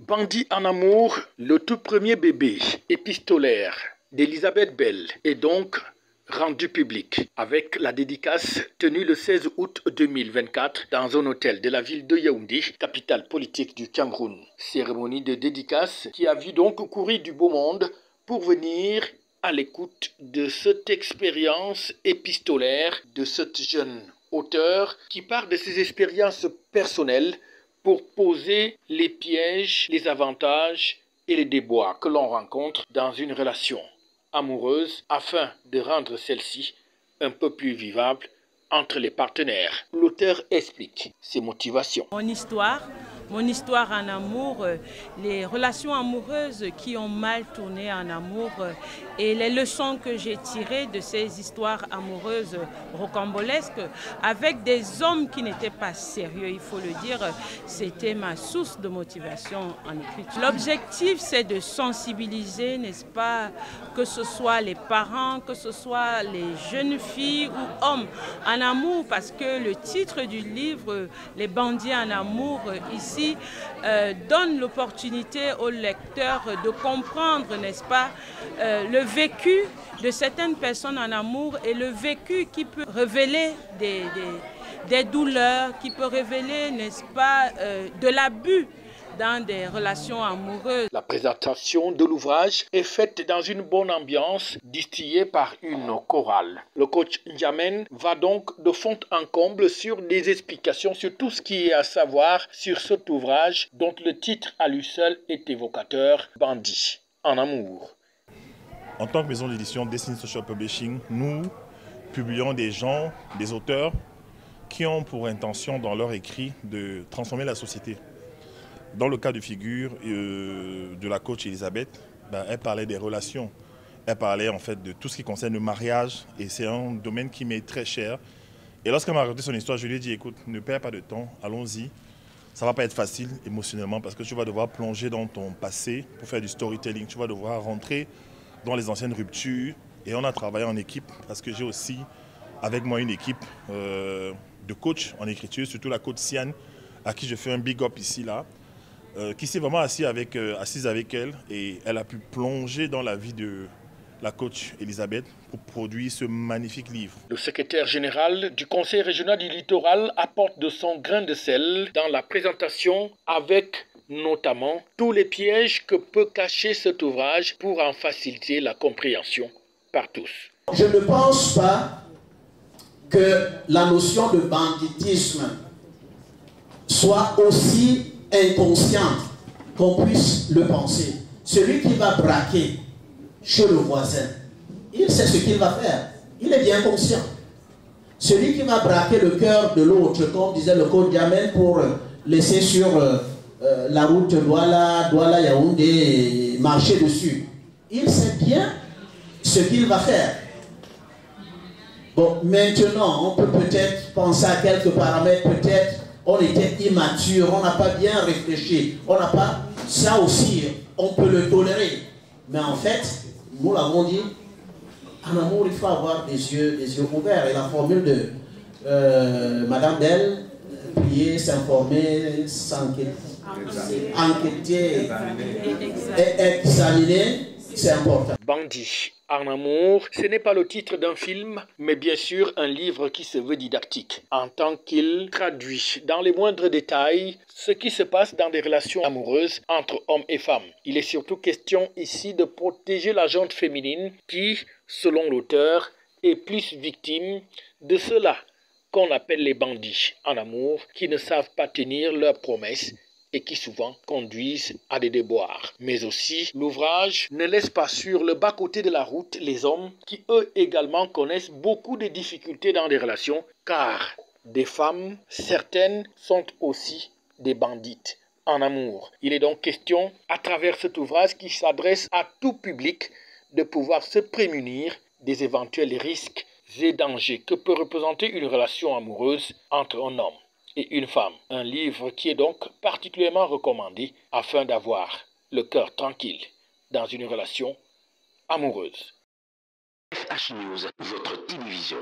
Bandit en amour, le tout premier bébé épistolaire d'Elisabeth Bell est donc rendu public avec la dédicace tenue le 16 août 2024 dans un hôtel de la ville de Yaoundé, capitale politique du Cameroun. Cérémonie de dédicace qui a vu donc courir du beau monde pour venir à l'écoute de cette expérience épistolaire de cette jeune auteure qui part de ses expériences personnelles pour poser les pièges, les avantages et les déboires que l'on rencontre dans une relation amoureuse afin de rendre celle-ci un peu plus vivable entre les partenaires. L'auteur explique ses motivations. Mon histoire en amour, les relations amoureuses qui ont mal tourné en amour et les leçons que j'ai tirées de ces histoires amoureuses rocambolesques avec des hommes qui n'étaient pas sérieux, il faut le dire, c'était ma source de motivation en écriture. L'objectif, c'est de sensibiliser, n'est-ce pas, que ce soit les parents, que ce soit les jeunes filles ou hommes en amour, parce que le titre du livre, Les bandits en amour, ici, donne l'opportunité aux lecteurs de comprendre, n'est-ce pas, le vécu de certaines personnes en amour et le vécu qui peut révéler des douleurs, qui peut révéler, n'est-ce pas, de l'abus dans des relations amoureuses. La présentation de l'ouvrage est faite dans une bonne ambiance distillée par une chorale. Le coach N'Djamène va donc de fond en comble sur des explications sur tout ce qui est à savoir sur cet ouvrage dont le titre à lui seul est évocateur, Bandit en amour. En tant que maison d'édition Destiny Social Publishing, nous publions des gens, des auteurs qui ont pour intention dans leur écrit de transformer la société. Dans le cas de figure de la coach Elisabeth, elle parlait des relations. Elle parlait en fait de tout ce qui concerne le mariage et c'est un domaine qui m'est très cher. Et lorsqu'elle m'a raconté son histoire, je lui ai dit écoute, ne perds pas de temps, allons-y. Ça ne va pas être facile émotionnellement parce que tu vas devoir plonger dans ton passé pour faire du storytelling. Tu vas devoir rentrer dans les anciennes ruptures et on a travaillé en équipe parce que j'ai aussi avec moi une équipe de coachs en écriture, surtout la coach Siane à qui je fais un big up ici là. Qui s'est vraiment assise avec elle et elle a pu plonger dans la vie de la coach Elisabeth pour produire ce magnifique livre. Le secrétaire général du Conseil régional du littoral apporte de son grain de sel dans la présentation avec notamment tous les pièges que peut cacher cet ouvrage pour en faciliter la compréhension par tous. Je ne pense pas que la notion de banditisme soit aussi inconsciente qu'on puisse le penser. Celui qui va braquer chez le voisin, il sait ce qu'il va faire. Il est bien conscient. Celui qui va braquer le cœur de l'autre, comme disait le coach N'Djamène, pour laisser sur la route Douala Yaoundé et marcher dessus, il sait bien ce qu'il va faire. Bon, maintenant, on peut peut-être penser à quelques paramètres, peut-être on était immature, on n'a pas bien réfléchi, on n'a pas... Ça aussi, on peut le tolérer. Mais en fait, nous l'avons dit, en amour, il faut avoir des yeux ouverts. Et la formule de Madame Bell, prier, s'informer, enquêter et examiner, c'est important. Bandit en amour, ce n'est pas le titre d'un film, mais bien sûr un livre qui se veut didactique, en tant qu'il traduit dans les moindres détails ce qui se passe dans des relations amoureuses entre hommes et femmes. Il est surtout question ici de protéger la gente féminine qui, selon l'auteur, est plus victime de ceux-là qu'on appelle les bandits en amour, qui ne savent pas tenir leurs promesses et qui souvent conduisent à des déboires. Mais aussi, l'ouvrage ne laisse pas sur le bas-côté de la route les hommes qui eux également connaissent beaucoup de difficultés dans les relations, car des femmes, certaines sont aussi des bandites en amour. Il est donc question, à travers cet ouvrage qui s'adresse à tout public, de pouvoir se prémunir des éventuels risques et dangers que peut représenter une relation amoureuse entre un homme et une femme. Un livre qui est donc particulièrement recommandé afin d'avoir le cœur tranquille dans une relation amoureuse. FH News, votre télévision.